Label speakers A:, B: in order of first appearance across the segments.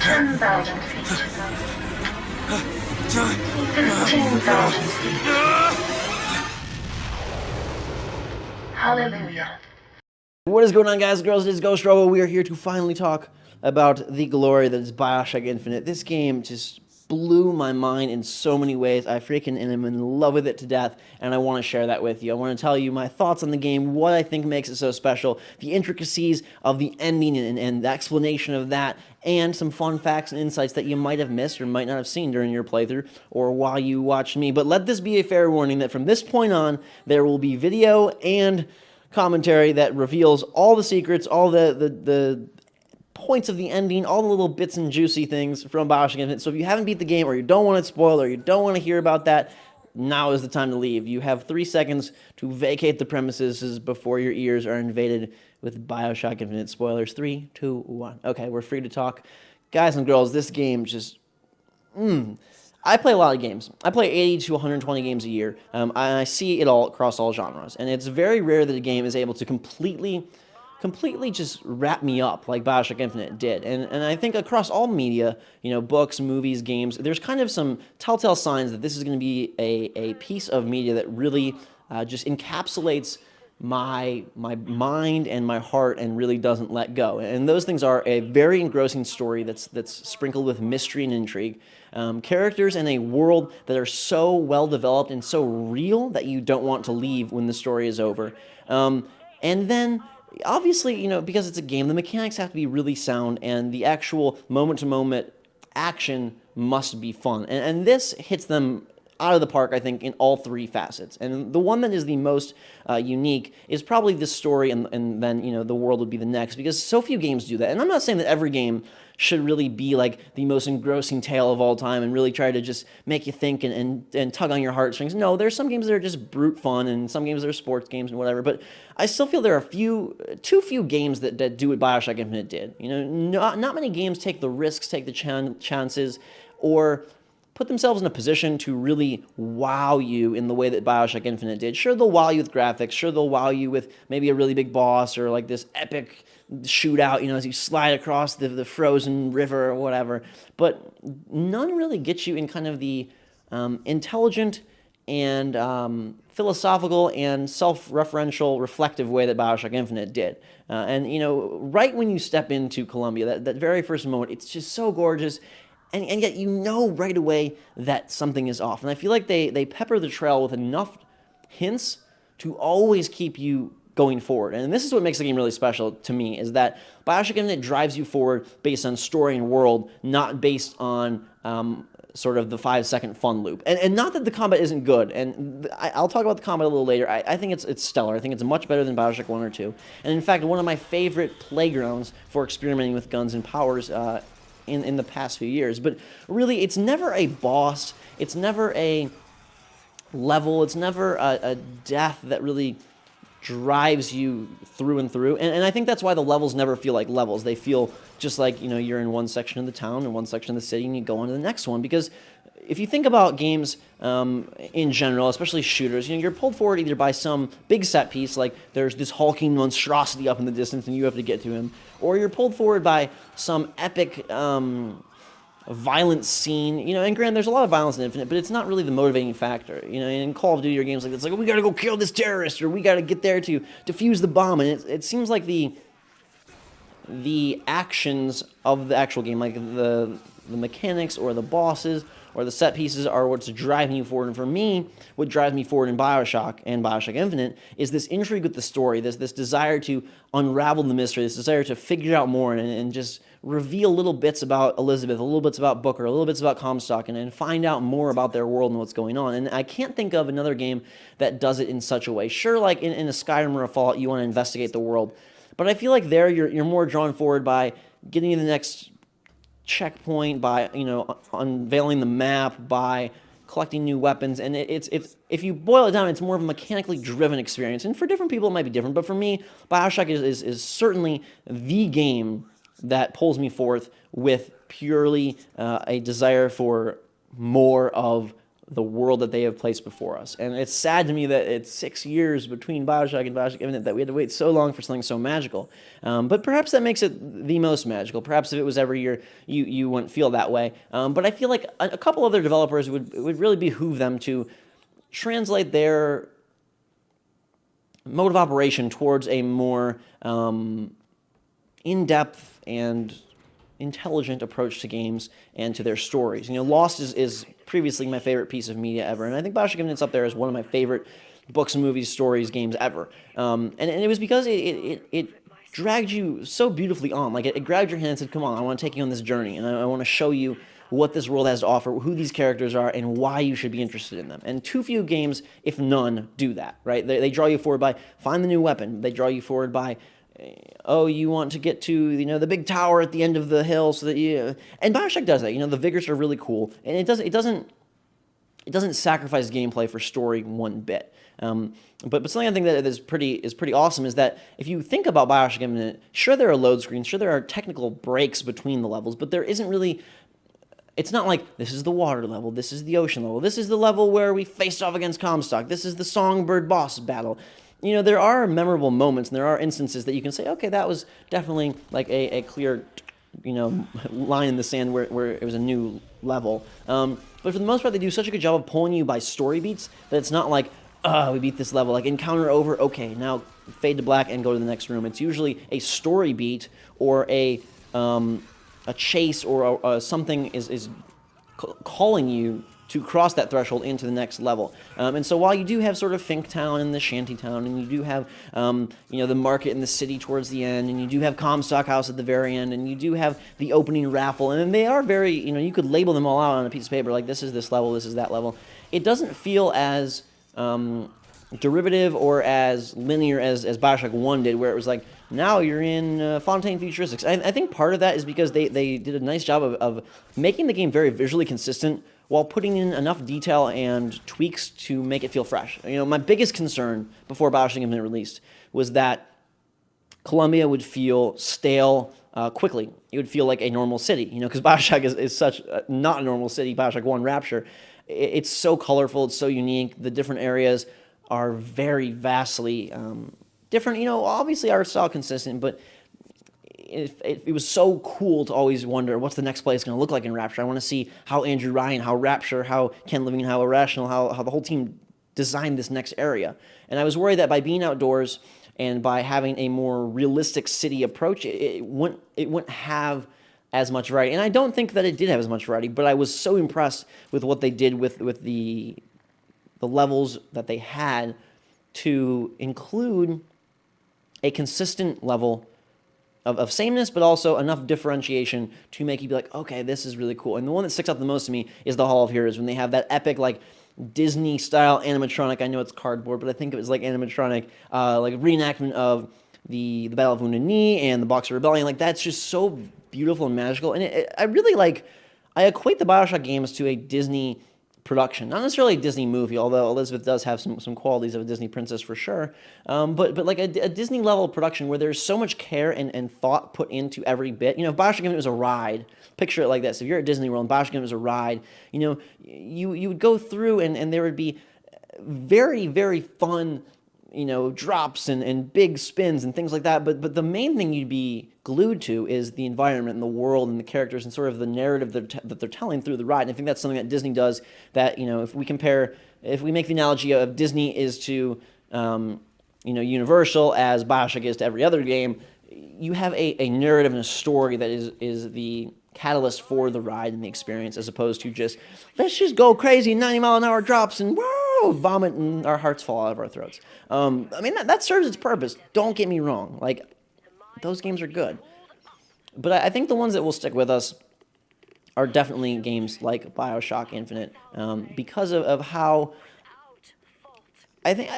A: 10,000 feet. 15,000 feet. Hallelujah.
B: What is going on, guys and girls? It is GhostRobo. We are here to finally talk about the glory that is Bioshock Infinite. This game just blew my mind in so many ways. I freaking am in love with it to death, and I want to share that with you. I want to tell you my thoughts on the game, what I think makes it so special, the intricacies of the ending and the explanation of that, and some fun facts and insights that you might have missed or might not have seen during your playthrough or while you watched me. But let this be a fair warning that from this point on, there will be video and commentary that reveals all the secrets, all the points of the ending, all the little bits and juicy things from Bioshock Infinite. So if you haven't beat the game, or you don't want it spoiled, or you don't want to hear about that, now is the time to leave. You have 3 seconds to vacate the premises before your ears are invaded with Bioshock Infinite spoilers. 3, 2, 1. Okay, we're free to talk. Guys and girls, this game just... I play a lot of games. I play 80 to 120 games a year. I see it all across all genres. And it's very rare that a game is able to completely just wrap me up like Bioshock Infinite did. And I think across all media, books, movies, games, there's kind of some telltale signs that this is going to be a piece of media that really just encapsulates my mind and my heart and really doesn't let go. And those things are a very engrossing story that's sprinkled with mystery and intrigue, characters and a world that are so well developed and so real that you don't want to leave when the story is over. And then obviously, because it's a game, the mechanics have to be really sound, and the actual moment-to-moment action must be fun. And this hits them out of the park, I think, in all 3 facets. And the one that is the most unique is probably this story, and then, the world would be the next, because so few games do that. And I'm not saying that every game should really be like the most engrossing tale of all time and really try to just make you think and tug on your heartstrings. No, there's some games that are just brute fun, and some games that are sports games and whatever, but I still feel there are too few games that do what Bioshock Infinite did. Not many games take the risks, take the chances, or put themselves in a position to really wow you in the way that Bioshock Infinite did. Sure, they'll wow you with graphics. Sure, they'll wow you with maybe a really big boss or like this epic shootout, as you slide across the frozen river or whatever. But none really gets you in kind of the intelligent and philosophical and self-referential, reflective way that Bioshock Infinite did. And right when you step into Colombia, that very first moment, it's just so gorgeous. And yet right away that something is off. And I feel like they pepper the trail with enough hints to always keep you going forward. And this is what makes the game really special to me, is that Bioshock Infinite drives you forward based on story and world, not based on sort of the 5-second fun loop. And not that the combat isn't good, and I'll talk about the combat a little later. I think it's stellar. I think it's much better than Bioshock 1 or 2. And in fact, one of my favorite playgrounds for experimenting with guns and powers in the past few years. But really, it's never a boss, it's never a level, it's never a death that really drives you through and through. And I think that's why the levels never feel like levels. They feel just like, you're in one section of the town and one section of the city, and you go on to the next one. Because if you think about games in general, especially shooters, you're pulled forward either by some big set piece, like there's this hulking monstrosity up in the distance and you have to get to him, or you're pulled forward by some epic violent scene. And granted, there's a lot of violence in Infinite, but it's not really the motivating factor. In Call of Duty or games like this, like, we gotta go kill this terrorist, or we gotta get there to defuse the bomb, and it seems like the actions of the actual game, like the mechanics or the bosses or the set pieces, are what's driving you forward. And for me, what drives me forward in Bioshock and Bioshock Infinite is this intrigue with the story, this desire to unravel the mystery, this desire to figure out more and just reveal little bits about Elizabeth, a little bits about Booker, a little bits about Comstock, and find out more about their world and what's going on. And I can't think of another game that does it in such a way. Sure, like in a Skyrim or a Fallout, you want to investigate the world, but I feel like there you're more drawn forward by getting to the next checkpoint, by unveiling the map, by collecting new weapons. And it's if you boil it down, it's more of a mechanically driven experience. And for different people, it might be different, but for me, Bioshock is certainly the game that pulls me forth with purely a desire for more of the world that they have placed before us. And it's sad to me that it's 6 years between Bioshock and Bioshock Infinite, that we had to wait so long for something so magical. But perhaps that makes it the most magical. Perhaps if it was every year, you wouldn't feel that way. But I feel like a couple other developers would really behoove them to translate their mode of operation towards a more in-depth and intelligent approach to games and to their stories. Lost is previously my favorite piece of media ever, and I think Bioshock Infinite's up there as one of my favorite books, movies, stories, games ever. And it was because it dragged you so beautifully on. Like, it grabbed your hand and said, come on, I want to take you on this journey, and I want to show you what this world has to offer, who these characters are, and why you should be interested in them. And too few games, if none, do that, right? They draw you forward by, find the new weapon. They draw you forward by, oh, you want to get to, the big tower at the end of the hill so that you... And Bioshock does that. The vigors are really cool. And it doesn't sacrifice gameplay for story one bit. But something I think that is pretty awesome is that if you think about Bioshock Infinite, sure there are load screens, sure there are technical breaks between the levels, but there isn't really... It's not like, this is the water level, this is the ocean level, this is the level where we faced off against Comstock, this is the Songbird boss battle. There are memorable moments, and there are instances that you can say, okay, that was definitely like a clear, line in the sand where it was a new level. But for the most part, they do such a good job of pulling you by story beats that it's not like, we beat this level, like encounter over, okay, now fade to black and go to the next room. It's usually a story beat or a chase or something is calling you to cross that threshold into the next level. And so while you do have sort of Fink Town and the Shanty Town, and you do have, the market in the city towards the end, and you do have Comstock House at the very end, and you do have the opening raffle, and they are very, you could label them all out on a piece of paper, like this is this level, this is that level. It doesn't feel as derivative or as linear as Bioshock 1 did, where it was like, now you're in Fontaine Futuristics. I think part of that is because they did a nice job of making the game very visually consistent while putting in enough detail and tweaks to make it feel fresh. My biggest concern before Bioshock Infinite released was that Colombia would feel stale quickly. It would feel like a normal city, because Bioshock is such not a normal city. Bioshock 1 Rapture, it's so colorful, it's so unique. The different areas are very vastly different. Obviously art style consistent, but it was so cool to always wonder what's the next place going to look like in Rapture. I want to see how Andrew Ryan, how Rapture, how Ken Levine, how Irrational, how the whole team designed this next area. And I was worried that by being outdoors and by having a more realistic city approach, it wouldn't have as much variety. And I don't think that it did have as much variety, but I was so impressed with what they did with the levels that they had to include a consistent level of sameness, but also enough differentiation to make you be like, okay, this is really cool. And the one that sticks out the most to me is the Hall of Heroes, when they have that epic, like, Disney-style animatronic, I know it's cardboard, but I think it was like animatronic, like reenactment of the Battle of Wounded Knee and the Boxer Rebellion. Like, that's just so beautiful and magical. And I really, I equate the Bioshock games to a Disney production, not necessarily a Disney movie, although Elizabeth does have some qualities of a Disney princess for sure, but like a Disney level production where there's so much care and thought put into every bit. If Bioshock Infinite was a ride, picture it like this. If you're at Disney World and Bioshock Infinite was a ride, you would go through and there would be very, very fun drops and big spins and things like that. But the main thing you'd be glued to is the environment and the world and the characters and sort of the narrative that they're telling through the ride. And I think that's something that Disney does that, if we make the analogy of Disney is to, Universal as Bioshock is to every other game, you have a narrative and a story that is the catalyst for the ride and the experience, as opposed to just, let's just go crazy, 90-mile-an-hour drops and whoa, vomit and our hearts fall out of our throats. That serves its purpose. Don't get me wrong. Like, those games are good. But I think the ones that will stick with us are definitely games like Bioshock Infinite, because of how I think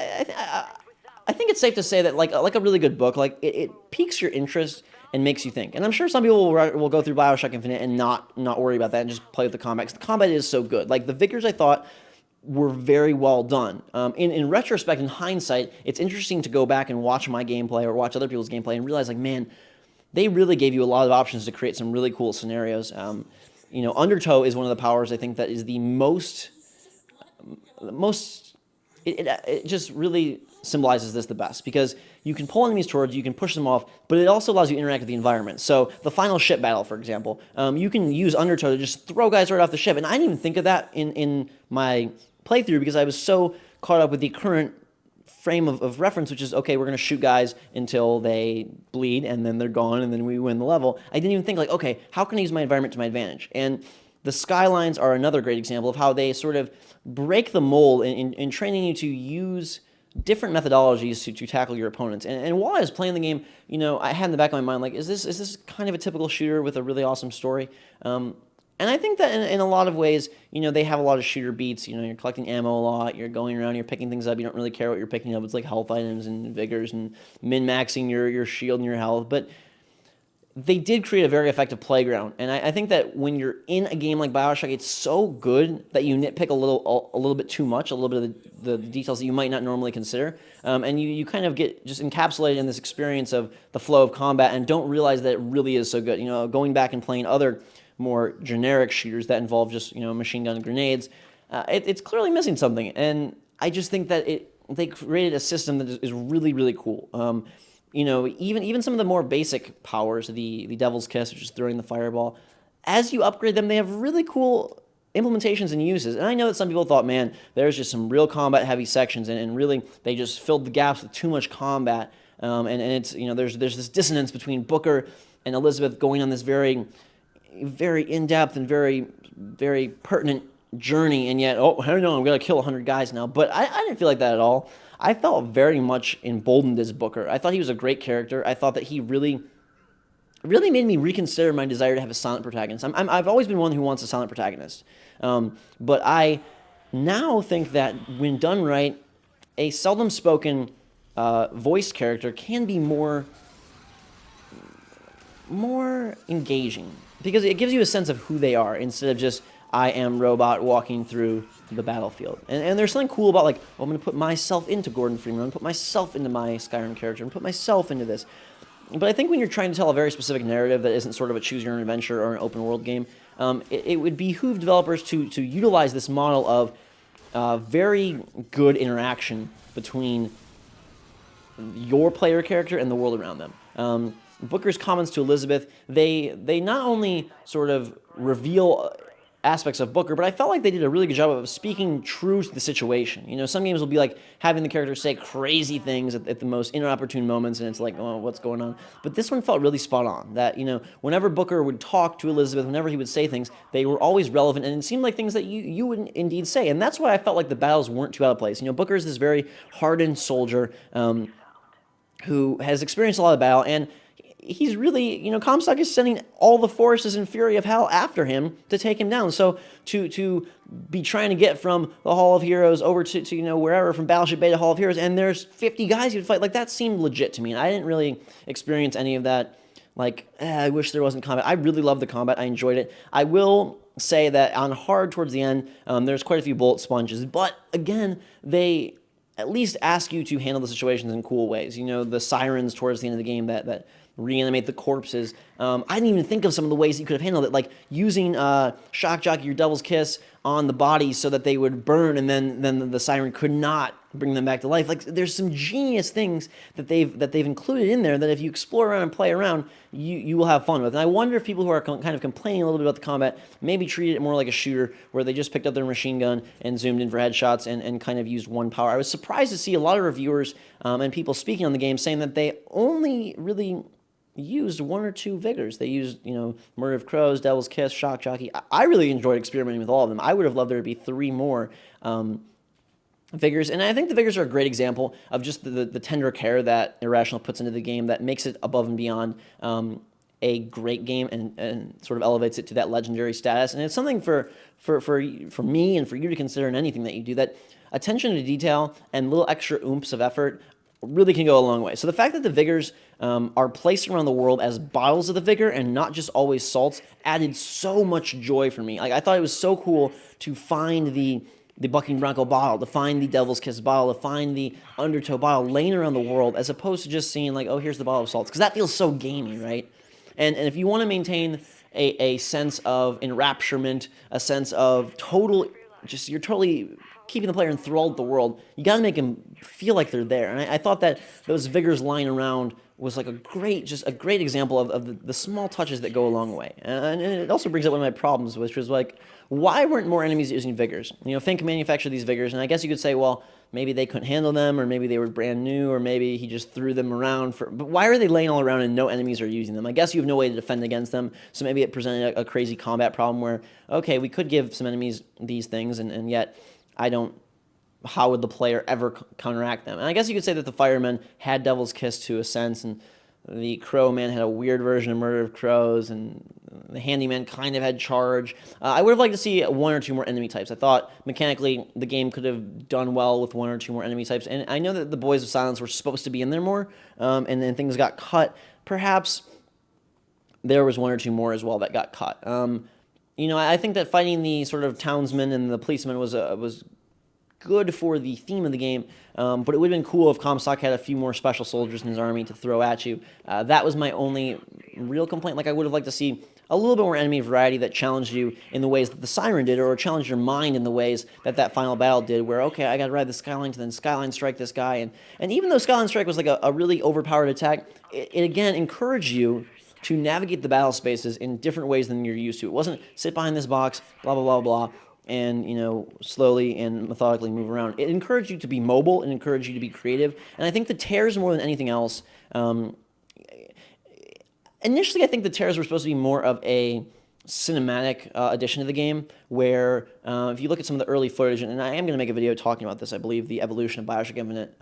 B: it's safe to say that like a really good book, like it piques your interest and makes you think. And I'm sure some people will go through Bioshock Infinite and not worry about that and just play with the combat. 'Cause the combat is so good. Like, the vigors, I thought, were very well done. In retrospect, in hindsight, it's interesting to go back and watch my gameplay or watch other people's gameplay and realize, like, man, they really gave you a lot of options to create some really cool scenarios. Undertow is one of the powers, I think, that is the most most it just really symbolizes this the best, because you can pull enemies towards you, can push them off, but it also allows you to interact with the environment. So the final ship battle, for example, you can use Undertow to just throw guys right off the ship, and I didn't even think of that in my playthrough because I was so caught up with the current frame of reference, which is, okay, we're going to shoot guys until they bleed, and then they're gone, and then we win the level. I didn't even think, like, okay, how can I use my environment to my advantage? And the skylines are another great example of how they sort of break the mold in training you to use different methodologies to tackle your opponents. And while I was playing the game, I had in the back of my mind, like, is this kind of a typical shooter with a really awesome story? And I think that in a lot of ways, they have a lot of shooter beats. You're collecting ammo a lot, you're going around, you're picking things up, you don't really care what you're picking up. It's like health items and vigors and min-maxing your shield and your health. But they did create a very effective playground, and I think that when you're in a game like Bioshock, it's so good that you nitpick a little bit too much, a little bit of the details that you might not normally consider, and you kind of get just encapsulated in this experience of the flow of combat and don't realize that it really is so good. Going back and playing other more generic shooters that involve just machine gun and grenades, it's clearly missing something, and I just think that they created a system that is really, really cool. Even some of the more basic powers, the Devil's Kiss, which is throwing the fireball, as you upgrade them, they have really cool implementations and uses. And I know that some people thought, man, there's just some real combat-heavy sections, and really they just filled the gaps with too much combat. And it's there's this dissonance between Booker and Elizabeth going on this very, very in-depth and very, very pertinent journey, and yet, I don't know, I'm gonna kill 100 guys now. But I didn't feel like that at all. I felt very much emboldened as Booker. I thought he was a great character. I thought that he really made me reconsider my desire to have a silent protagonist. I've always been one who wants a silent protagonist. But I now think that when done right, a seldom spoken voiced character can be more engaging, because it gives you a sense of who they are instead of just, I am robot walking through the battlefield. And there's something cool about, like, I'm going to put myself into Gordon Freeman, I'm going to put myself into my Skyrim character, I'm going to put myself into this. But I think when you're trying to tell a very specific narrative that isn't sort of a choose-your-own-adventure or an open-world game, it would behoove developers to utilize this model of very good interaction between your player character and the world around them. Booker's comments to Elizabeth, they not only sort of reveal aspects of Booker, but I felt like they did a really good job of speaking true to the situation. Some games will be like having the character say crazy things at the most inopportune moments, and it's like, oh, what's going on? But this one felt really spot on, that, whenever Booker would talk to Elizabeth, whenever he would say things, they were always relevant, and it seemed like things that you would indeed say, and that's why I felt like the battles weren't too out of place. Booker is this very hardened soldier who has experienced a lot of battle, and he's really, Comstock is sending all the forces and fury of hell after him to take him down. So to be trying to get from the Hall of Heroes over to wherever, from Battleship Bay to Hall of Heroes, and there's 50 guys you'd fight, like, that seemed legit to me. And I didn't really experience any of that, like, I wish there wasn't combat. I really loved the combat. I enjoyed it. I will say that on hard towards the end, there's quite a few bullet sponges. But, again, they at least ask you to handle the situations in cool ways. The sirens towards the end of the game that reanimate the corpses. I didn't even think of some of the ways you could have handled it, like using Shock Jockey or Devil's Kiss on the bodies so that they would burn, and then the siren could not bring them back to life. Like, there's some genius things that they've included in there that if you explore around and play around, you will have fun with. And I wonder if people who are kind of complaining a little bit about the combat maybe treated it more like a shooter, where they just picked up their machine gun and zoomed in for headshots and kind of used one power. I was surprised to see a lot of reviewers and people speaking on the game saying that they only really used one or two vigors. They used, Murder of Crows, Devil's Kiss, Shock Jockey. I really enjoyed experimenting with all of them. I would have loved there to be 3 more vigors, and I think the vigors are a great example of just the tender care that Irrational puts into the game that makes it above and beyond a great game and sort of elevates it to that legendary status. And it's something for me and for you to consider in anything that you do, that attention to detail and little extra oomphs of effort really can go a long way. So the fact that the vigors are placed around the world as bottles of the vigor and not just always salts added so much joy for me. Like, I thought it was so cool to find the Bucking Bronco bottle, to find the Devil's Kiss bottle, to find the Undertow bottle laying around the world, as opposed to just seeing, like, oh, here's the bottle of salts, because that feels so gamey, right? And if you want to maintain a sense of enrapturement, a sense of total just you're totally keeping the player enthralled with the world. You got to make them feel like they're there. And I thought that those vigors lying around was like just a great example of the small touches that go a long way. And it also brings up one of my problems, which was like, why weren't more enemies using vigors? Fink manufactured these vigors, and I guess you could say, well, maybe they couldn't handle them, or maybe they were brand new, or maybe he just threw them around. But why are they laying all around and no enemies are using them? I guess you have no way to defend against them, so maybe it presented a crazy combat problem where, okay, we could give some enemies these things, and yet how would the player ever counteract them? And I guess you could say that the firemen had Devil's Kiss to a sense, and the crow man had a weird version of Murder of Crows, and the handyman kind of had charge. I would have liked to see one or two more enemy types. I thought mechanically the game could have done well with one or two more enemy types. And I know that the Boys of Silence were supposed to be in there more, and then things got cut. Perhaps there was one or two more as well that got cut. I think that fighting the sort of townsmen and the policemen was good for the theme of the game, but it would have been cool if Comstock had a few more special soldiers in his army to throw at you. That was my only real complaint. Like, I would have liked to see a little bit more enemy variety that challenged you in the ways that the Siren did, or challenged your mind in the ways that final battle did, where, okay, I got to ride the Skyline to then Skyline Strike this guy. And even though Skyline Strike was like a really overpowered attack, it again encouraged you to navigate the battle spaces in different ways than you're used to. It wasn't sit behind this box, blah, blah, blah, blah, and, slowly and methodically move around. It encouraged you to be mobile and encouraged you to be creative. And I think the tears, more than anything else, initially I think the tears were supposed to be more of a cinematic addition to the game, where if you look at some of the early footage, and I am going to make a video talking about this, I believe, the evolution of Bioshock Infinite,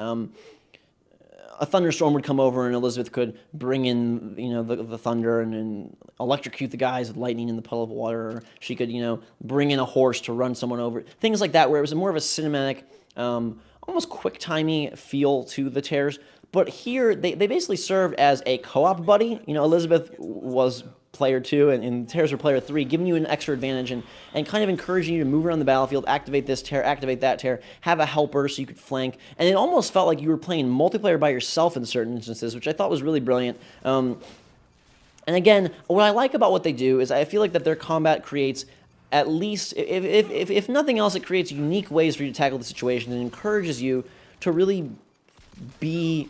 B: a thunderstorm would come over and Elizabeth could bring in, the thunder and electrocute the guys with lightning in the puddle of water. Or she could, bring in a horse to run someone over. Things like that, where it was more of a cinematic, almost quick-timey feel to the tears. But here, they basically served as a co-op buddy. Elizabeth was player 2 and tears were player 3, giving you an extra advantage and kind of encouraging you to move around the battlefield, activate this tear, activate that tear, have a helper so you could flank. And it almost felt like you were playing multiplayer by yourself in certain instances, which I thought was really brilliant. And again, what I like about what they do is I feel like that their combat creates, at least, if nothing else, it creates unique ways for you to tackle the situation and encourages you to really be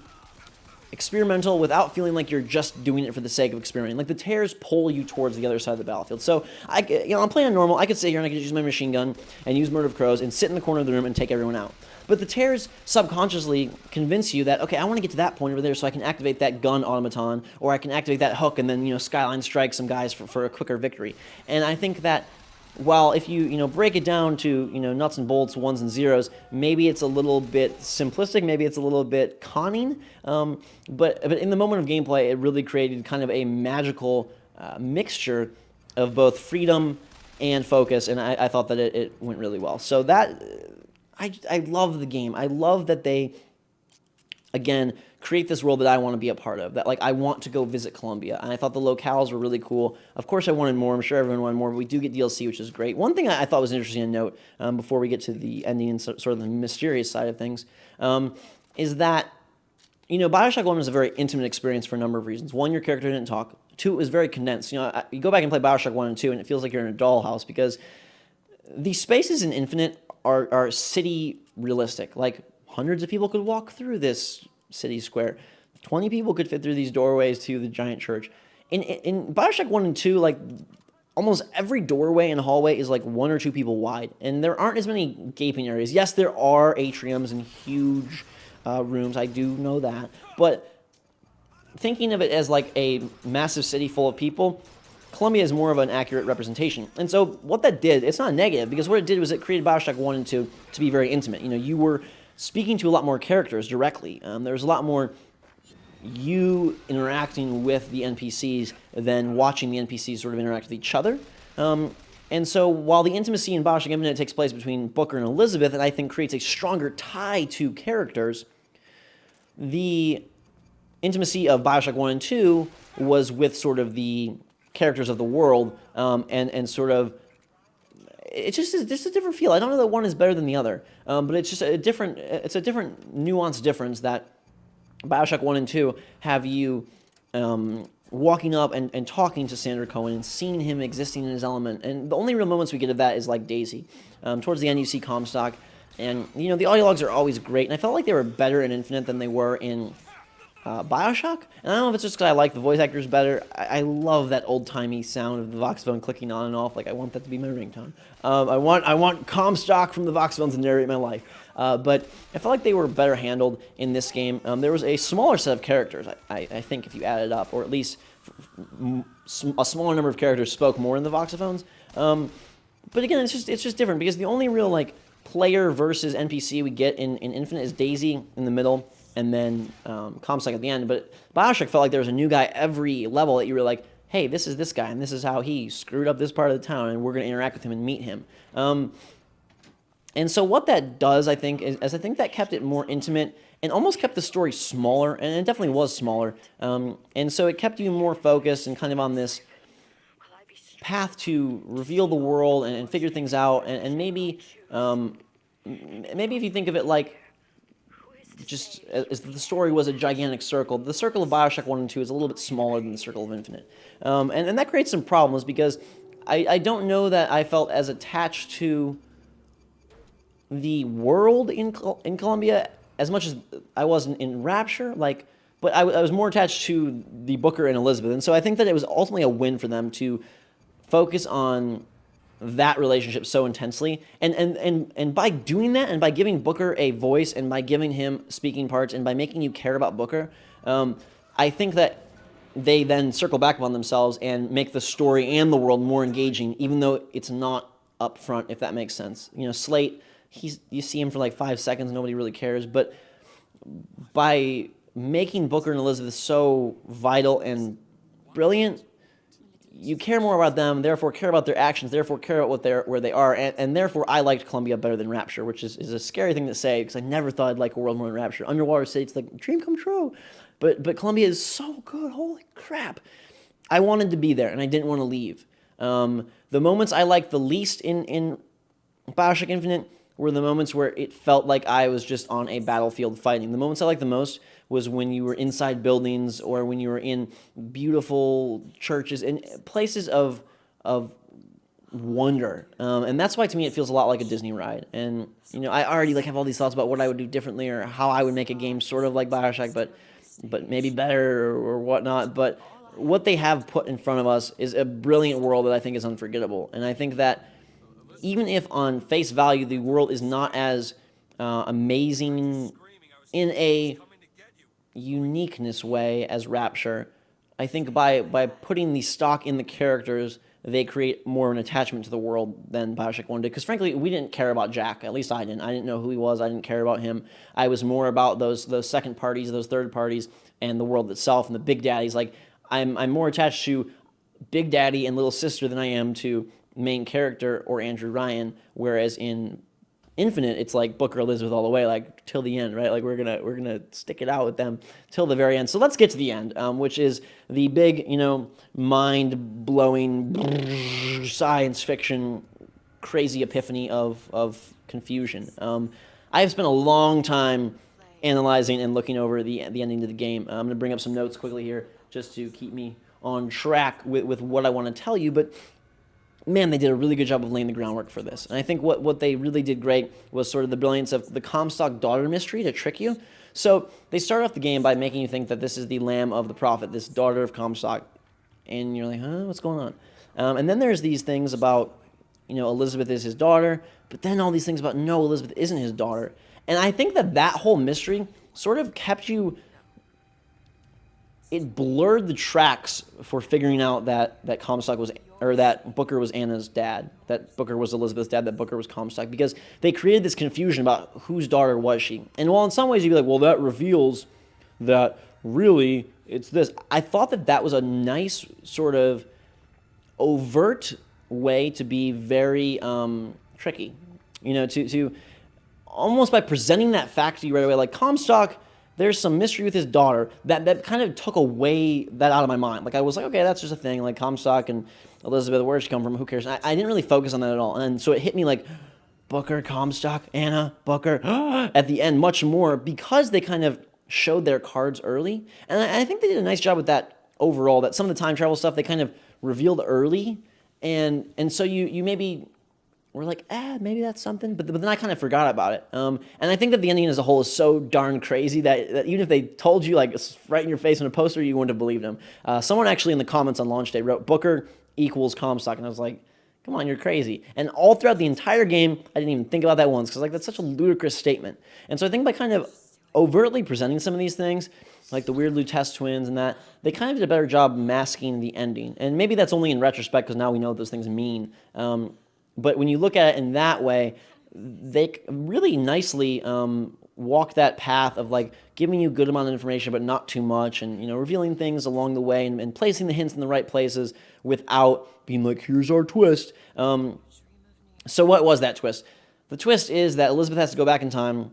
B: experimental without feeling like you're just doing it for the sake of experimenting. Like, the tears pull you towards the other side of the battlefield. So, I'm playing on normal. I could sit here and I could use my machine gun and use Murder of Crows and sit in the corner of the room and take everyone out. But the tears subconsciously convince you that, okay, I want to get to that point over there so I can activate that gun automaton, or I can activate that hook and then, Skyline Strike some guys for a quicker victory. And I think that while if you break it down to nuts and bolts, ones and zeros, maybe it's a little bit simplistic, maybe it's a little bit conning, but in the moment of gameplay, it really created kind of a magical mixture of both freedom and focus, and I thought that it went really well. So that I love the game. I love that they, again, create this world that I want to be a part of, that I want to go visit Colombia. And I thought the locales were really cool. Of course I wanted more. I'm sure everyone wanted more, but we do get DLC, which is great. One thing I thought was interesting to note before we get to the ending and sort of the mysterious side of things is that, Bioshock 1 was a very intimate experience for a number of reasons. One, your character didn't talk. Two, it was very condensed. You go back and play Bioshock 1 and 2, and it feels like you're in a dollhouse because the spaces in Infinite are city realistic. Like, hundreds of people could walk through this city square. 20 people could fit through these doorways to the giant church. In Bioshock 1 and 2, almost every doorway and hallway is 1 or 2 people wide, and there aren't as many gaping areas. Yes, there are atriums and huge rooms, I do know that, but thinking of it as a massive city full of people, Colombia is more of an accurate representation. And so what that did, it's not a negative, because what it did was it created Bioshock 1 and 2 to be very intimate. You were speaking to a lot more characters directly. There's a lot more you interacting with the NPCs than watching the NPCs sort of interact with each other. And so while the intimacy in Bioshock Infinite takes place between Booker and Elizabeth, and I think creates a stronger tie to characters, the intimacy of Bioshock 1 and 2 was with sort of the characters of the world, and sort of it's just a different feel. I don't know that one is better than the other, but it's just a different nuanced difference that Bioshock 1 and 2 have you walking up and talking to Sandra Cohen and seeing him existing in his element. And the only real moments we get of that is like Daisy. Towards the end, you see Comstock, and the audio logs are always great. And I felt like they were better in Infinite than they were in Bioshock. And I don't know if it's just because I like the voice actors better. I love that old-timey sound of the Voxphone clicking on and off. Like, I want that to be my ringtone. I want Comstock from the Voxphone to narrate my life. But I felt like they were better handled in this game. There was a smaller set of characters, I think, if you add it up, or at least a smaller number of characters spoke more in the Voxophones. But again, it's just different, because the only real like player versus NPC we get in Infinite is Daisy in the middle, and then Comstock at the end. But Bioshock felt like there was a new guy every level that you were like, hey, this is this guy, and this is how he screwed up this part of the town, and we're going to interact with him and meet him. And so what that does, I think, is I think that kept it more intimate and almost kept the story smaller, and it definitely was smaller. And so it kept you more focused and kind of on this path to reveal the world and figure things out, and maybe if you think of it like just as the story was a gigantic circle, the circle of Bioshock 1 and 2 is a little bit smaller than the circle of Infinite. And that creates some problems, because I don't know that I felt as attached to the world in Colombia as much as I was in Rapture, but I was more attached to the Booker and Elizabeth, and so I think that it was ultimately a win for them to focus on that relationship so intensely, and by doing that, and by giving Booker a voice, and by giving him speaking parts, and by making you care about Booker, I think that they then circle back upon themselves and make the story and the world more engaging, even though it's not up front, if that makes sense. Slate, you see him for like 5 seconds, nobody really cares, but by making Booker and Elizabeth so vital and brilliant, you care more about them, therefore care about their actions, therefore care about where they are, and therefore I liked Columbia better than Rapture, which is a scary thing to say, because I never thought I'd like a world more than Rapture. Underwater State's like, dream come true, but Columbia is so good, holy crap. I wanted to be there, and I didn't want to leave. The moments I liked the least in Bioshock Infinite were the moments where it felt like I was just on a battlefield fighting. The moments I liked the most was when you were inside buildings, or when you were in beautiful churches and places of wonder. And that's why, to me, it feels a lot like a Disney ride. And I already have all these thoughts about what I would do differently, or how I would make a game sort of like Bioshock, but maybe better or whatnot. But what they have put in front of us is a brilliant world that I think is unforgettable. And I think that even if on face value the world is not as amazing in a uniqueness way as Rapture, I think by putting the stock in the characters, they create more of an attachment to the world than Bioshock 1 did. Because frankly, we didn't care about Jack. At least I didn't. I didn't know who he was. I didn't care about him. I was more about those second parties, those third parties, and the world itself, and the big daddies. Like, I'm more attached to Big Daddy and Little Sister than I am to main character or Andrew Ryan, whereas in Infinite, it's like Booker, Elizabeth all the way, like till the end, right? Like we're gonna stick it out with them till the very end. So let's get to the end, which is the big, mind blowing science fiction, crazy epiphany of confusion. I have spent a long time analyzing and looking over the ending to the game. I'm gonna bring up some notes quickly here just to keep me on track with what I want to tell you, but man, they did a really good job of laying the groundwork for this. And I think what they really did great was sort of the brilliance of the Comstock daughter mystery to trick you. So they start off the game by making you think that this is the lamb of the prophet, this daughter of Comstock. And you're like, huh, what's going on? And then there's these things about, Elizabeth is his daughter, but then all these things about, no, Elizabeth isn't his daughter. And I think that whole mystery sort of kept you... It blurred the tracks for figuring out that Comstock was... or that Booker was Anna's dad, that Booker was Elizabeth's dad, that Booker was Comstock, because they created this confusion about whose daughter was she. And while in some ways you'd be like, well, that reveals that really it's this. I thought that was a nice sort of overt way to be very tricky, to almost by presenting that fact to you right away, like Comstock, there's some mystery with his daughter, that kind of took away that out of my mind. Like I was like, okay, that's just a thing, like Comstock and Elizabeth, where did she come from? Who cares? I didn't really focus on that at all. And so it hit me like Booker, Comstock, Anna, Booker, at the end much more, because they kind of showed their cards early. And I think they did a nice job with that overall that some of the time travel stuff they kind of revealed early, and so you maybe were like, maybe that's something, but then I kind of forgot about it. And I think that the ending as a whole is so darn crazy that even if they told you like right in your face in a poster, you wouldn't have believed them. Someone actually in the comments on launch day wrote Booker equals Comstock, and I was like, come on, you're crazy. And all throughout the entire game, I didn't even think about that once, because like that's such a ludicrous statement. And so I think by kind of overtly presenting some of these things, like the weird Lutece twins and that, they kind of did a better job masking the ending. And maybe that's only in retrospect, because now we know what those things mean. But when you look at it in that way, they really nicely walk that path of like giving you a good amount of information, but not too much, and revealing things along the way and placing the hints in the right places without being like, here's our twist. So what was that twist? The twist is that Elizabeth has to go back in time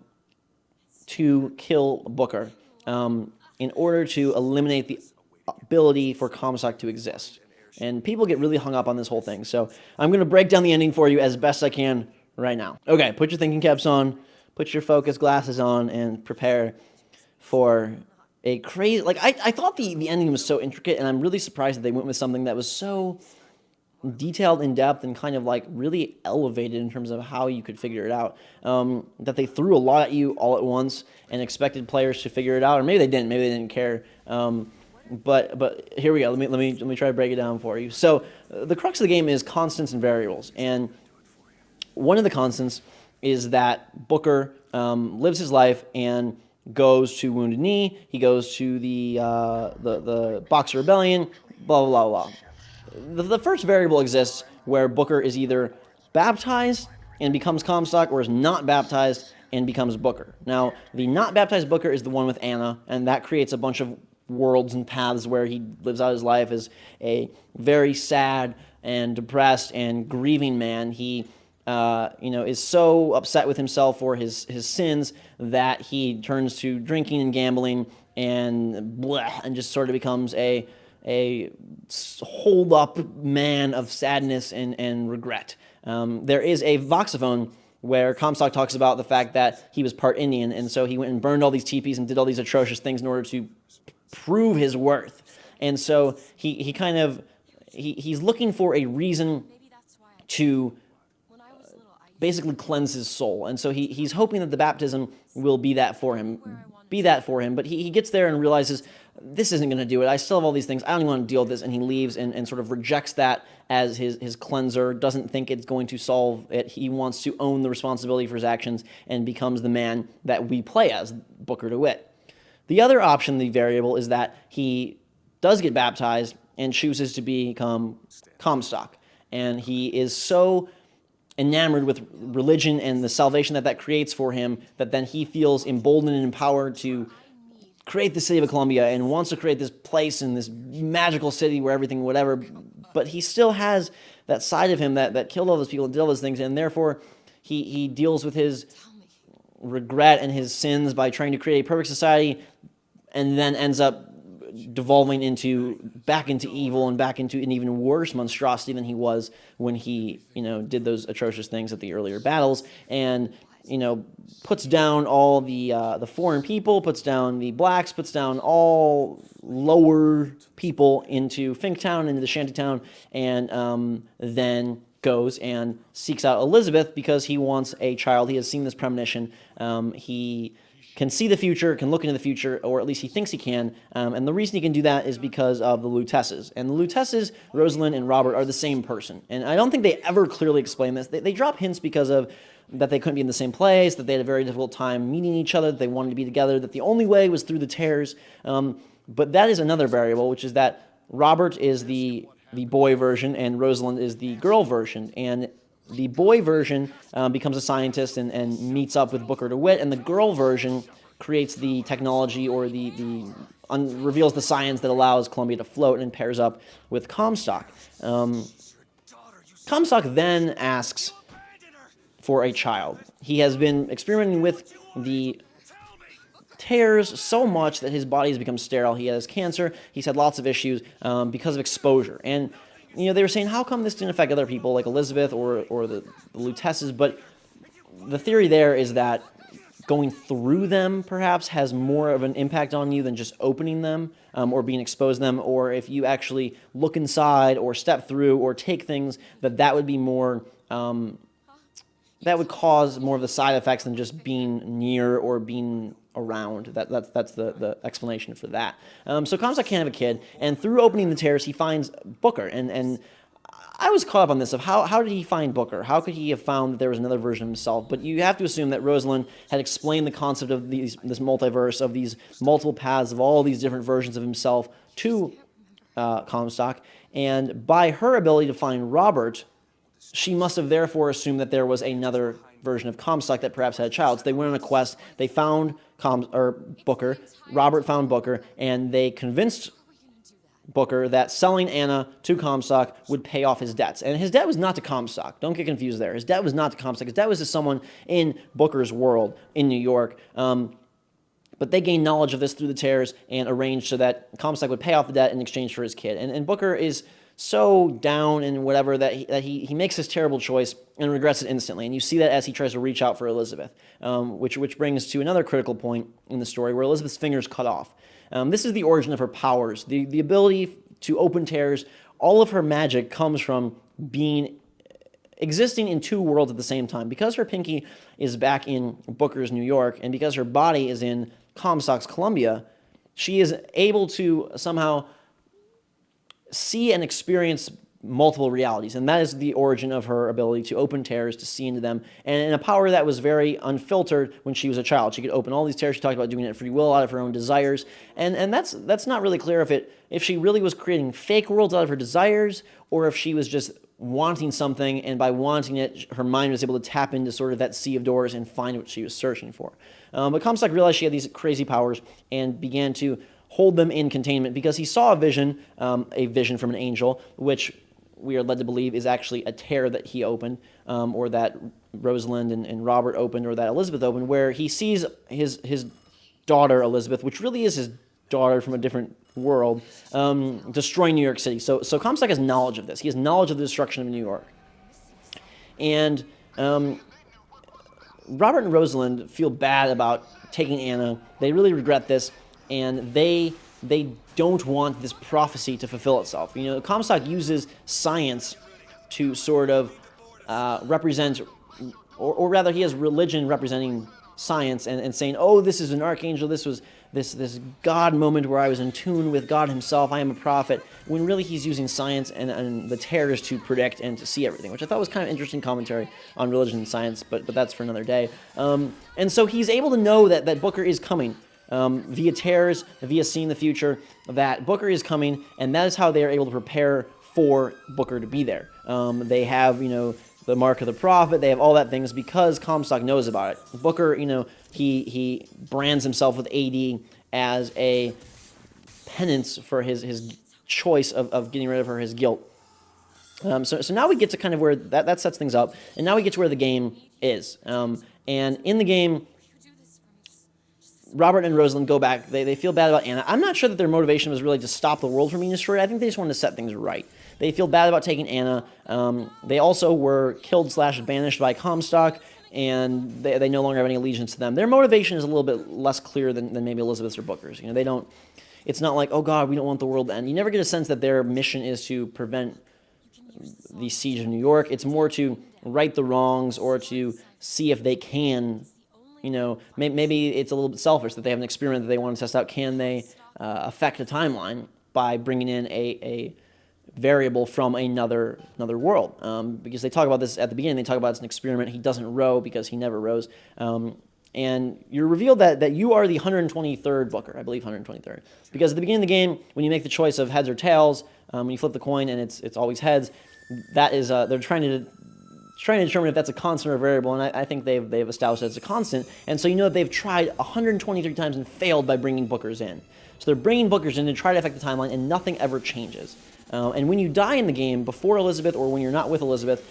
B: to kill Booker in order to eliminate the ability for Comstock to exist. And people get really hung up on this whole thing. So I'm going to break down the ending for you as best I can right now. Okay, put your thinking caps on, put your focus glasses on, and prepare for a crazy... Like, I thought the ending was so intricate, and I'm really surprised that they went with something that was so detailed, in depth, and kind of like really elevated in terms of how you could figure it out. That they threw a lot at you all at once and expected players to figure it out, or maybe they didn't care. But here we go. Let me try to break it down for you. So the crux of the game is constants and variables, and one of the constants is that Booker lives his life and goes to Wounded Knee. He goes to the Boxer Rebellion. Blah blah blah blah. The first variable exists where Booker is either baptized and becomes Comstock, or is not baptized and becomes Booker. Now, the not baptized Booker is the one with Anna, and that creates a bunch of worlds and paths where he lives out his life as a very sad and depressed and grieving man. He is so upset with himself for his sins that he turns to drinking and gambling and just sort of becomes a holed up man of sadness and regret. There is a voxophone where Comstock talks about the fact that he was part Indian, and so he went and burned all these teepees and did all these atrocious things in order to prove his worth. And so he's looking for a reason to basically cleanse his soul. And so he's hoping that the baptism will be that for him. But he gets there and realizes, this isn't going to do it. I still have all these things. I don't even want to deal with this. And he leaves and sort of rejects that as his cleanser, doesn't think it's going to solve it. He wants to own the responsibility for his actions and becomes the man that we play as, Booker DeWitt. The other option, the variable, is that he does get baptized and chooses to become Comstock. And he is so enamored with religion and the salvation that creates for him that then he feels emboldened and empowered to create the city of Colombia and wants to create this place in this magical city where everything, whatever, but he still has that side of him that killed all those people and did all those things, and therefore he deals with his regret and his sins by trying to create a perfect society, and then ends up devolving back into evil and back into an even worse monstrosity than he was when he did those atrocious things at the earlier battles, and puts down all the foreign people, puts down the blacks, puts down all lower people into Finktown, into the shantytown, and then goes and seeks out Elizabeth because he wants a child. He has seen this premonition. He can see the future, can look into the future, or at least he thinks he can. And the reason he can do that is because of the Luteces. And the Luteces, Rosalind and Robert, are the same person. And I don't think they ever clearly explain this. They drop hints because of that they couldn't be in the same place, that they had a very difficult time meeting each other, that they wanted to be together, that the only way was through the tears. But that is another variable, which is that Robert is the boy version and Rosalind is the girl version. And the boy version becomes a scientist and meets up with Booker DeWitt, and the girl version creates the technology or reveals the science that allows Colombia to float and pairs up with Comstock. Comstock then asks for a child. He has been experimenting with the tears so much that his body has become sterile. He has cancer. He's had lots of issues because of exposure. And they were saying, how come this didn't affect other people like Elizabeth or the Luteces? But the theory there is that going through them perhaps has more of an impact on you than just opening them or being exposed to them, or if you actually look inside or step through or take things, that would be more, that would cause more of the side effects than just being near or being around. That's the explanation for that. So Comstock can't have a kid, and through opening the tears, he finds Booker, and I was caught up on this of how did he find Booker? How could he have found that there was another version of himself? But you have to assume that Rosalind had explained the concept of this multiverse, of these multiple paths, of all these different versions of himself to Comstock, and by her ability to find Robert, she must have therefore assumed that there was another version of Comstock that perhaps had a child. So they went on a quest, they found Booker, Robert found Booker, and they convinced Booker that selling Anna to Comstock would pay off his debts. And his debt was not to Comstock. Don't get confused there. His debt was not to Comstock. His debt was to someone in Booker's world in New York. But they gained knowledge of this through the tears and arranged so that Comstock would pay off the debt in exchange for his kid. And Booker is so down and whatever that he makes this terrible choice and regrets it instantly. And you see that as he tries to reach out for Elizabeth, which brings to another critical point in the story where Elizabeth's finger's cut off. This is the origin of her powers. The ability to open tears, all of her magic comes from existing in two worlds at the same time. Because her pinky is back in Booker's New York, and because her body is in Comstock's Colombia, she is able to somehow see and experience multiple realities, and that is the origin of her ability to open tears, to see into them, and a power that was very unfiltered when she was a child. She could open all these tears. She talked about doing it at free will, out of her own desires, and that's not really clear if she really was creating fake worlds out of her desires, or if she was just wanting something, and by wanting it, her mind was able to tap into sort of that sea of doors and find what she was searching for. But Comstock realized she had these crazy powers and began to hold them in containment because he saw a vision from an angel, which we are led to believe is actually a tear that he opened, or that Rosalind and Robert opened, or that Elizabeth opened, where he sees his daughter, Elizabeth, which really is his daughter from a different world, destroying New York City. So Comstock has knowledge of this. He has knowledge of the destruction of New York. And Robert and Rosalind feel bad about taking Anna. They really regret this, and they don't want this prophecy to fulfill itself. You know, Comstock uses science to sort of represent, or rather he has religion representing science and saying, oh, this is an archangel, this was this God moment where I was in tune with God himself, I am a prophet, when really he's using science and the tears to predict and to see everything, which I thought was kind of interesting commentary on religion and science, but that's for another day. And so he's able to know that Booker is coming, via tears, via seeing the future, that Booker is coming, and that is how they are able to prepare for Booker to be there. They have, the mark of the prophet, they have all that things because Comstock knows about it. Booker, he brands himself with AD as a penance for his choice of getting rid of her, his guilt. So now we get to kind of where that sets things up, and now we get to where the game is. And in the game, Robert and Rosalind go back. They feel bad about Anna. I'm not sure that their motivation was really to stop the world from being destroyed. I think they just wanted to set things right. They feel bad about taking Anna. They also were killed / banished by Comstock, and they no longer have any allegiance to them. Their motivation is a little bit less clear than maybe Elizabeth's or Booker's. They don't. It's not like, oh God, we don't want the world to end. You never get a sense that their mission is to prevent the siege of New York. It's more to right the wrongs or to see if they can. Maybe it's a little bit selfish that they have an experiment that they want to test out. Can they affect a timeline by bringing in a variable from another world? Because they talk about this at the beginning. They talk about it's an experiment. He doesn't row because he never rows. And you're revealed that you are the 123rd Booker, I believe 123rd. Because at the beginning of the game, when you make the choice of heads or tails, when you flip the coin and it's always heads, that is they're trying to determine if that's a constant or a variable, and I think they've established that it's a constant, and so that they've tried 123 times and failed by bringing Bookers in. So they're bringing Bookers in to try to affect the timeline, and nothing ever changes. And when you die in the game, before Elizabeth or when you're not with Elizabeth,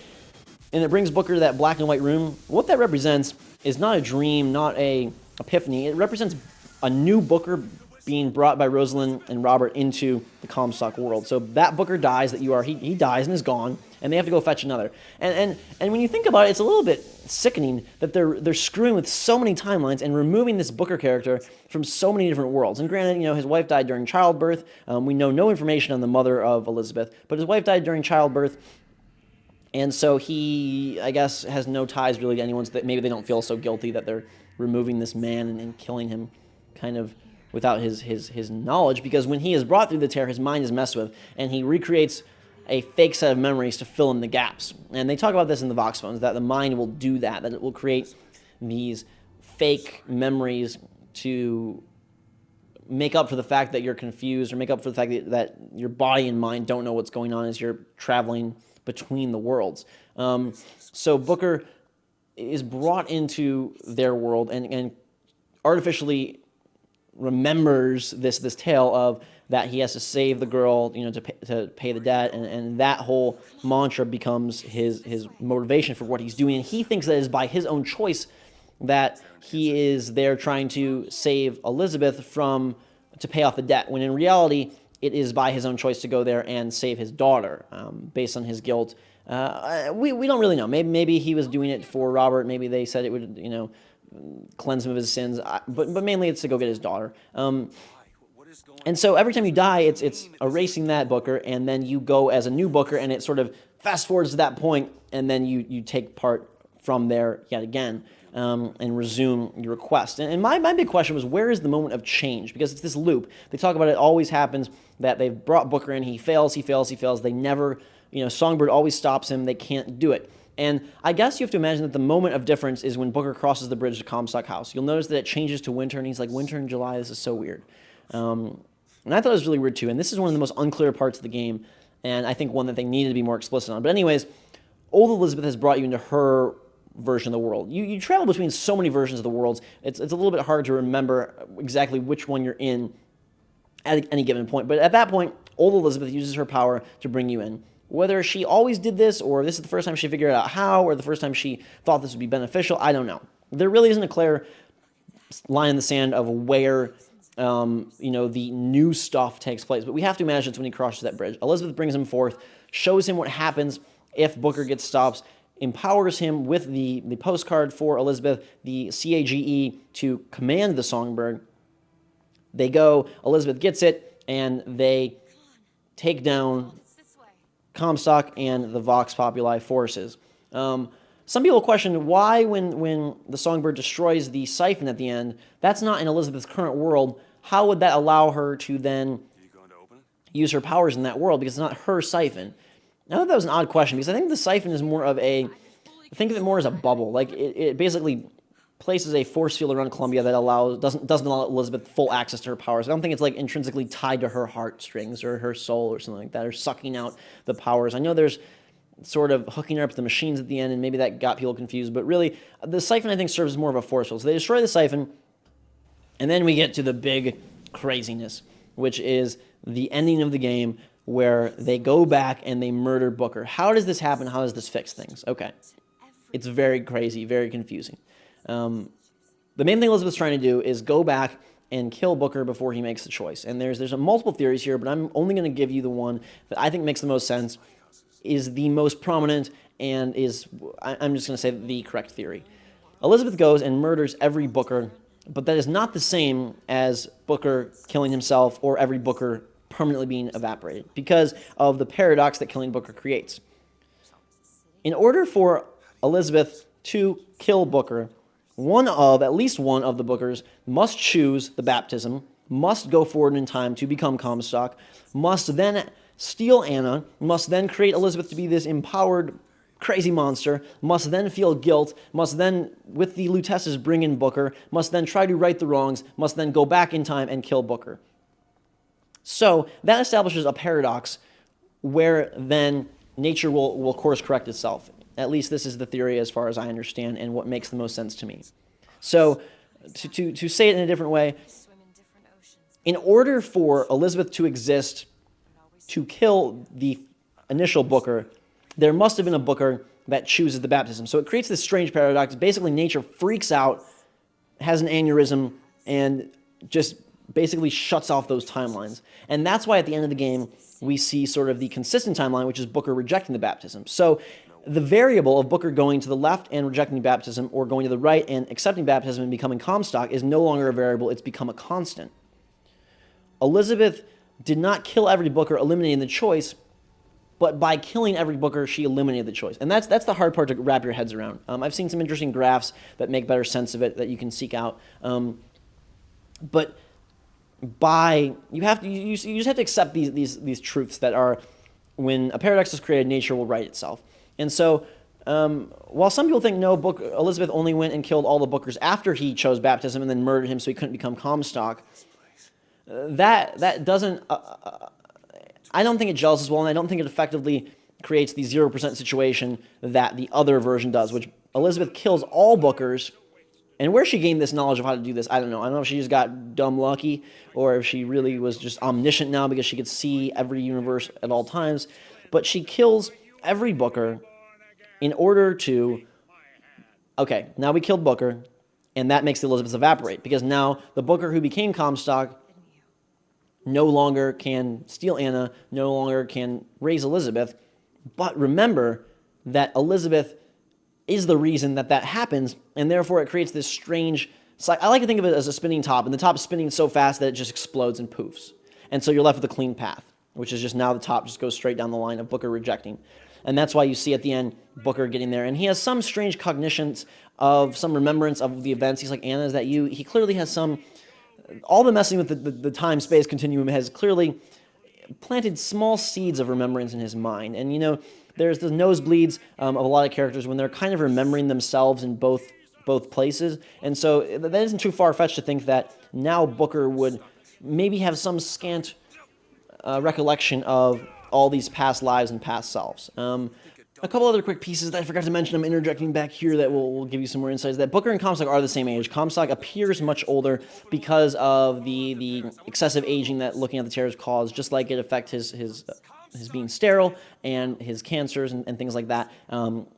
B: and it brings Booker to that black and white room, what that represents is not a dream, not a epiphany. It represents a new Booker being brought by Rosalind and Robert into the Comstock world. So that Booker dies that you are, he dies and is gone, and they have to go fetch another. And when you think about it, it's a little bit sickening that they're screwing with so many timelines and removing this Booker character from so many different worlds. And granted, his wife died during childbirth. We know no information on the mother of Elizabeth, but his wife died during childbirth. And so he, I guess, has no ties really to anyone, so that maybe they don't feel so guilty that they're removing this man and killing him kind of without his knowledge, because when he is brought through the tear, his mind is messed with, and he recreates a fake set of memories to fill in the gaps. And they talk about this in the Vox phones, that the mind will do that it will create these fake memories to make up for the fact that you're confused, or make up for the fact that your body and mind don't know what's going on as you're traveling between the worlds. So Booker is brought into their world and artificially remembers this tale of that he has to save the girl, to pay the debt, and that whole mantra becomes his motivation for what he's doing. And he thinks that it is by his own choice that he is there trying to save Elizabeth to pay off the debt, when in reality it is by his own choice to go there and save his daughter, based on his guilt. We don't really know. Maybe he was doing it for Robert. Maybe they said it would, cleanse him of his sins. But mainly it's to go get his daughter. And so every time you die, it's erasing that Booker, and then you go as a new Booker, and it sort of fast forwards to that point, and then you take part from there yet again, and resume your quest. And my big question was, where is the moment of change? Because it's this loop. They talk about it always happens, that they've brought Booker in, he fails. They never, Songbird always stops him. They can't do it. And I guess you have to imagine that the moment of difference is when Booker crosses the bridge to Comstock House. You'll notice that it changes to winter, and he's like, winter in July, this is so weird. And I thought it was really weird too, and this is one of the most unclear parts of the game, and I think one that they needed to be more explicit on. But anyways, old Elizabeth has brought you into her version of the world. You travel between so many versions of the worlds, it's a little bit hard to remember exactly which one you're in at any given point. But at that point, old Elizabeth uses her power to bring you in. Whether she always did this, or this is the first time she figured out how, or the first time she thought this would be beneficial, I don't know. There really isn't a clear line in the sand of where the new stuff takes place. But we have to imagine it's when he crosses that bridge. Elizabeth brings him forth, shows him what happens if Booker gets stopped, empowers him with the postcard for Elizabeth, the CAGE, to command the Songbird. They go, Elizabeth gets it, and they take down Comstock and the Vox Populi forces. Some people question why, when the Songbird destroys the siphon at the end, that's not in Elizabeth's current world. How would that allow her to then use her powers in that world? Because it's not her siphon. I thought that was an odd question, because I think the siphon is more of think of it more as a bubble. Like it basically places a force field around Colombia that doesn't allow Elizabeth full access to her powers. I don't think it's like intrinsically tied to her heartstrings or her soul or something like that, or sucking out the powers. I know there's sort of hooking her up to the machines at the end, and maybe that got people confused, but really, the siphon, I think, serves as more of a force field. So they destroy the siphon, and then we get to the big craziness, which is the ending of the game, where they go back and they murder Booker. How does this happen? How does this fix things? Okay. It's very crazy, very confusing. The main thing Elizabeth's trying to do is go back and kill Booker before he makes the choice. And there's multiple theories here, but I'm only going to give you the one that I think makes the most sense, is the most prominent, and I'm just going to say the correct theory. Elizabeth goes and murders every Booker, but that is not the same as Booker killing himself or every Booker permanently being evaporated, because of the paradox that killing Booker creates. In order for Elizabeth to kill Booker, at least one of the Bookers must choose the baptism, must go forward in time to become Comstock, must then steal Anna, must then create Elizabeth to be this empowered, crazy monster, must then feel guilt, must then, with the Luteces, bring in Booker, must then try to right the wrongs, must then go back in time and kill Booker. So that establishes a paradox where then nature will course correct itself. At least this is the theory as far as I understand, and what makes the most sense to me. So to say it in a different way, in order for Elizabeth to exist to kill the initial Booker, there must have been a Booker that chooses the baptism. So it creates this strange paradox. Basically, nature freaks out, has an aneurysm, and just basically shuts off those timelines. And that's why at the end of the game, we see sort of the consistent timeline, which is Booker rejecting the baptism. So the variable of Booker going to the left and rejecting baptism, or going to the right and accepting baptism and becoming Comstock, is no longer a variable. It's become a constant. Elizabeth did not kill every Booker, eliminating the choice, but by killing every Booker, she eliminated the choice. And that's the hard part to wrap your heads around. I've seen some interesting graphs that make better sense of it that you can seek out. But you just have to accept these truths that are, when a paradox is created, nature will right itself. And so while some people think no, Elizabeth only went and killed all the Bookers after he chose baptism and then murdered him so he couldn't become Comstock, that doesn't, I don't think it gels as well, and I don't think it effectively creates the 0% situation that the other version does, which Elizabeth kills all Bookers. And where she gained this knowledge of how to do this, I don't know. I don't know if she just got dumb lucky, or if she really was just omniscient now because she could see every universe at all times. But she kills every Booker in order to, okay, now we killed Booker, and that makes the Elizabeths evaporate, because now the Booker who became Comstock no longer can steal Anna, no longer can raise Elizabeth. But remember that Elizabeth is the reason that happens, and therefore it creates this strange... I like to think of it as a spinning top, and the top is spinning so fast that it just explodes and poofs. And so you're left with a clean path, which is just now the top just goes straight down the line of Booker rejecting. And that's why you see at the end Booker getting there. And he has some strange cognitions of some remembrance of the events. He's like, Anna, is that you? He clearly has some... All the messing with the time-space continuum has clearly planted small seeds of remembrance in his mind. And, you know, there's the nosebleeds of a lot of characters when they're kind of remembering themselves in both places. And so that isn't too far-fetched to think that now Booker would maybe have some scant recollection of all these past lives and past selves. A couple other quick pieces that I forgot to mention, I'm interjecting back here that will give you some more insights, that Booker and Comstock are the same age. Comstock appears much older because of the excessive aging that looking at the tears caused, just like it affects his being sterile and his cancers and things like that.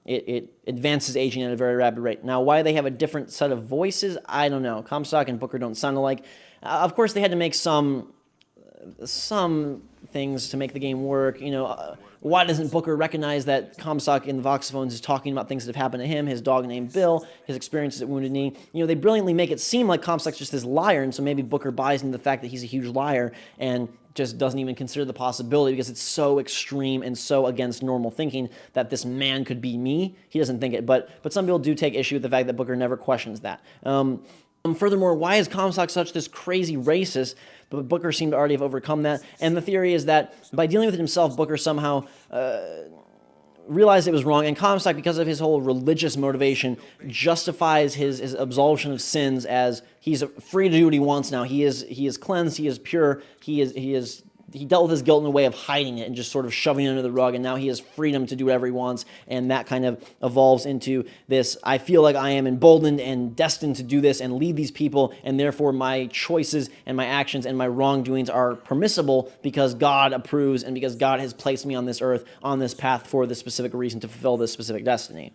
B: It advances aging at a very rapid rate. Now, why they have a different set of voices, I don't know. Comstock and Booker don't sound alike. Of course, they had to make some things to make the game work. You know, why doesn't Booker recognize that Comstock in the voxophones is talking about things that have happened to him, his dog named Bill, his experiences at Wounded Knee? You know, they brilliantly make it seem like Comstock's just this liar, and so maybe Booker buys into the fact that he's a huge liar and just doesn't even consider the possibility because it's so extreme and so against normal thinking that this man could be me. He doesn't think it, but some people do take issue with the fact that Booker never questions that. Furthermore, why is Comstock such this crazy racist? But Booker seemed to already have overcome that. And the theory is that by dealing with it himself, Booker somehow realized it was wrong. And Comstock, because of his whole religious motivation, justifies his absolution of sins as he's free to do what he wants now. He is cleansed. He is pure. He dealt with his guilt in a way of hiding it and just sort of shoving it under the rug, and now he has freedom to do whatever he wants, and that kind of evolves into this, I feel like I am emboldened and destined to do this and lead these people, and therefore my choices and my actions and my wrongdoings are permissible because God approves and because God has placed me on this earth, on this path for this specific reason to fulfill this specific destiny.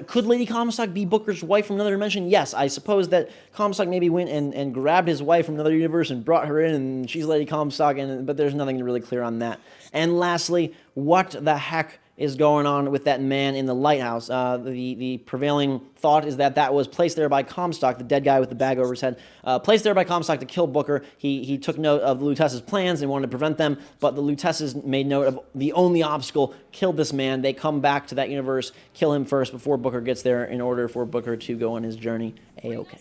B: Could Lady Comstock be Booker's wife from another dimension? Yes, I suppose that Comstock maybe went and grabbed his wife from another universe and brought her in, and she's Lady Comstock, but there's nothing really clear on that. And lastly, what the heck is going on with that man in the lighthouse? The prevailing thought is that was placed there by Comstock, the dead guy with the bag over his head, placed there by Comstock to kill Booker. He took note of the Lutece's plans and wanted to prevent them, but the Luteces made note of the only obstacle, killed this man. They come back to that universe, kill him first before Booker gets there in order for Booker to go on his journey. A-okay.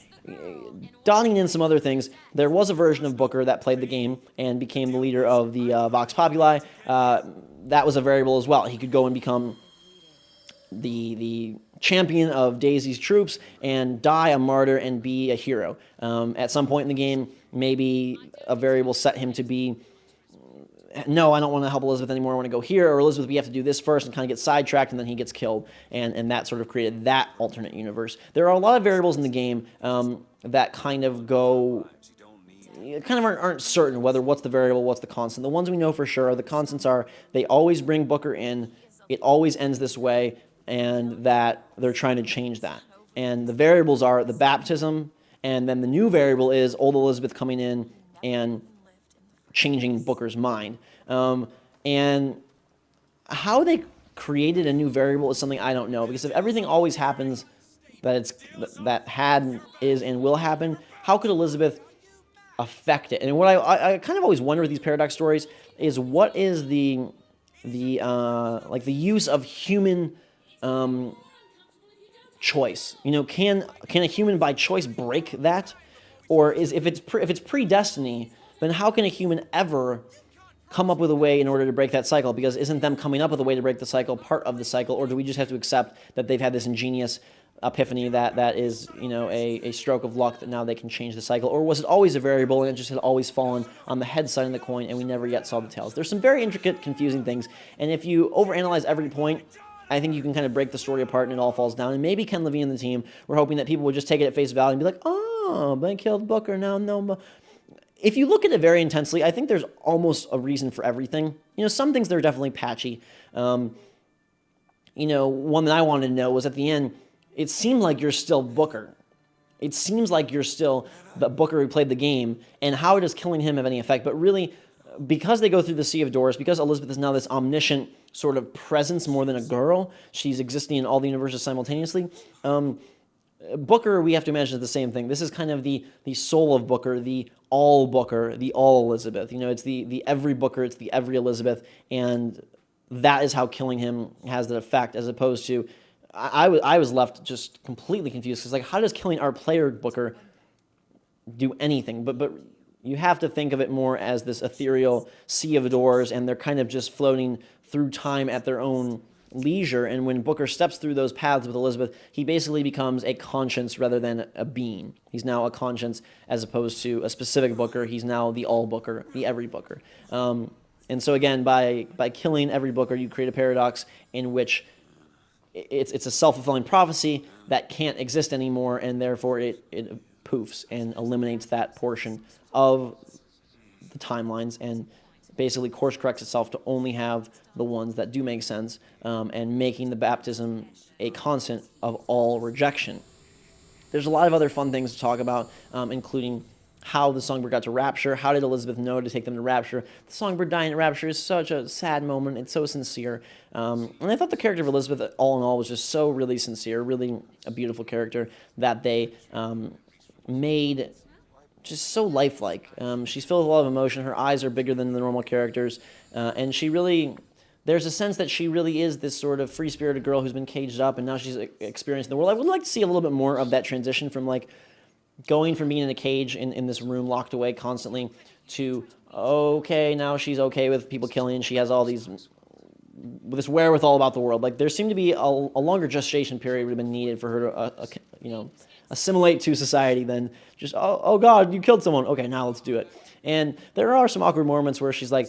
B: Dotting in some other things, there was a version of Booker that played the game and became the leader of the Vox Populi. That was a variable as well. He could go and become the champion of Daisy's troops and die a martyr and be a hero. At some point in the game, maybe a variable set him to be, no, I don't want to help Elizabeth anymore, I want to go here, or Elizabeth, we have to do this first, and kind of get sidetracked, and then he gets killed, and that sort of created that alternate universe. There are a lot of variables in the game that kind of aren't certain whether what's the variable, what's the constant. The ones we know for sure are the constants are they always bring Booker in, it always ends this way, and that they're trying to change that. And the variables are the baptism, and then the new variable is old Elizabeth coming in and changing Booker's mind. And how they created a new variable is something I don't know, because if everything always happens that had, is, and will happen, how could Elizabeth affect it? And what I kind of always wonder with these paradox stories is what is the like the use of human choice. You know, can a human by choice break that, or is if it's predestiny, then how can a human ever come up with a way in order to break that cycle? Because isn't them coming up with a way to break the cycle part of the cycle, or do we just have to accept that they've had this ingenious epiphany that is, you know, a stroke of luck that now they can change the cycle? Or was it always a variable and it just had always fallen on the head side of the coin and we never yet saw the tails? There's some very intricate, confusing things, and if you overanalyze every point, I think you can kind of break the story apart and it all falls down. And maybe Ken Levine and the team were hoping that people would just take it at face value and be like, oh, they killed Booker, now no. If you look at it very intensely, I think there's almost a reason for everything. You know, some things that are definitely patchy. You know, one that I wanted to know was at the end, it seemed like you're still Booker. It seems like you're still the Booker who played the game, and how does killing him have any effect? But really, because they go through the Sea of Doors, because Elizabeth is now this omniscient sort of presence more than a girl, she's existing in all the universes simultaneously. Booker, we have to imagine, is the same thing. This is kind of the soul of Booker, the all Elizabeth. You know, it's the every Booker, it's the every Elizabeth, and that is how killing him has that effect, as opposed to, I was left just completely confused, because like, how does killing our player Booker do anything? But you have to think of it more as this ethereal sea of doors, and they're kind of just floating through time at their own leisure. And when Booker steps through those paths with Elizabeth, he basically becomes a conscience rather than a being. He's now a conscience as opposed to a specific Booker. He's now the all Booker, the every Booker. And so again, by killing every Booker, you create a paradox in which it's a self-fulfilling prophecy that can't exist anymore, and therefore it poofs and eliminates that portion of the timelines and basically course corrects itself to only have the ones that do make sense, and making the baptism a constant of all rejection. There's a lot of other fun things to talk about, including how the songbird got to Rapture. How did Elizabeth know to take them to Rapture? The songbird dying at Rapture is such a sad moment. It's so sincere. And I thought the character of Elizabeth, all in all, was just so really sincere, really a beautiful character that they made just so lifelike. She's filled with a lot of emotion. Her eyes are bigger than the normal characters. And she really, there's a sense that she really is this sort of free-spirited girl who's been caged up, and now she's experiencing the world. I would like to see a little bit more of that transition from, like, going from being in a cage in this room locked away constantly to, okay, now she's okay with people killing, and she has all these, this wherewithal about the world. Like, there seemed to be a longer gestation period would have been needed for her to, you know, assimilate to society than just, oh God, you killed someone. Okay, now let's do it. And there are some awkward moments where she's like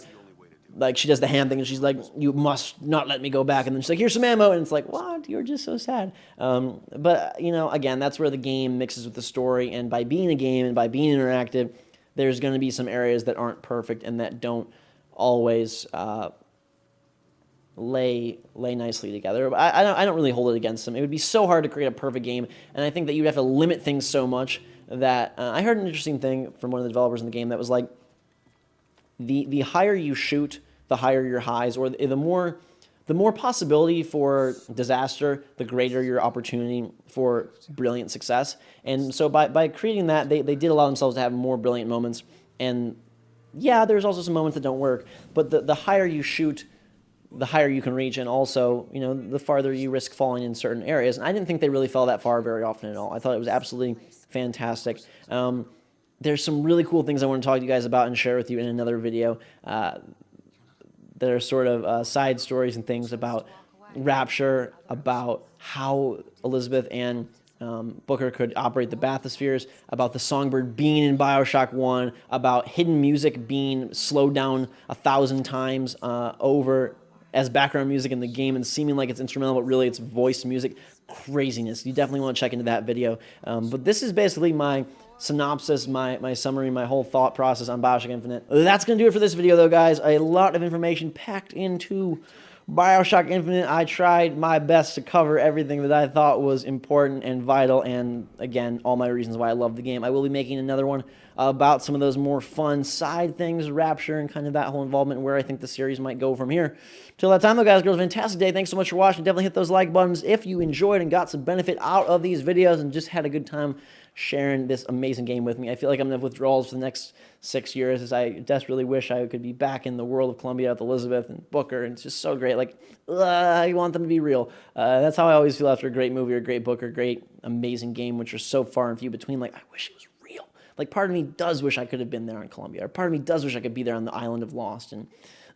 B: she does the hand thing, and she's like, you must not let me go back. And then she's like, here's some ammo. And it's like, what? You're just so sad. But, you know, again, that's where the game mixes with the story. And by being a game and by being interactive, there's going to be some areas that aren't perfect and that don't always lay nicely together. But I don't really hold it against them. It would be so hard to create a perfect game. And I think that you'd have to limit things so much that I heard an interesting thing from one of the developers in the game that was like, the higher you shoot, the higher your highs, or the more possibility for disaster, the greater your opportunity for brilliant success. And so by creating that, they did allow themselves to have more brilliant moments. And yeah, there's also some moments that don't work, but the higher you shoot, the higher you can reach, and also, you know, the farther you risk falling in certain areas. And I didn't think they really fell that far very often at all. I thought it was absolutely fantastic. There's some really cool things I want to talk to you guys about and share with you in another video. That are sort of side stories and things about Rapture, about how Elizabeth and Booker could operate the bathyspheres, about the songbird being in Bioshock 1, about hidden music being slowed down 1,000 times over as background music in the game and seeming like it's instrumental, but really it's voice music. Craziness. You definitely want to check into that video. But this is basically my synopsis, my summary, my whole thought process on Bioshock Infinite. That's going to do it for this video, though, guys. A lot of information packed into Bioshock Infinite. I tried my best to cover everything that I thought was important and vital, and again, all my reasons why I love the game. I will be making another one about some of those more fun side things, Rapture, and kind of that whole involvement, and where I think the series might go from here. Till that time, though, guys, girls, fantastic day. Thanks so much for watching. Definitely hit those like buttons if you enjoyed and got some benefit out of these videos and just had a good time sharing this amazing game with me. I feel like I'm going to have withdrawals for the next 6 years, as I desperately wish I could be back in the world of Colombia with Elizabeth and Booker, and it's just so great. Like, I want them to be real. That's how I always feel after a great movie or a great book or a great, amazing game, which are so far and few between. Like, I wish it was real. Like, part of me does wish I could have been there in Colombia, or part of me does wish I could be there on the island of Lost, and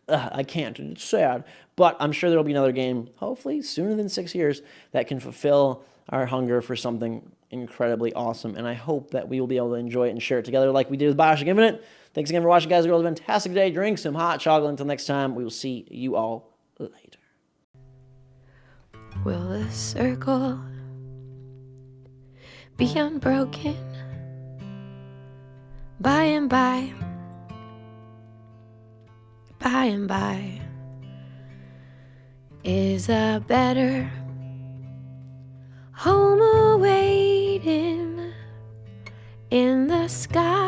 B: I can't, and it's sad. But I'm sure there will be another game, hopefully sooner than 6 years, that can fulfill our hunger for something incredibly awesome, and I hope that we will be able to enjoy it and share it together like we did with Bioshock Infinite. Thanks again for watching, guys and girls. Have a fantastic day. Drink some hot chocolate. Until next time, we will see you all later.
C: Will the circle be unbroken by and by? By and by is a better home awaiting in the sky.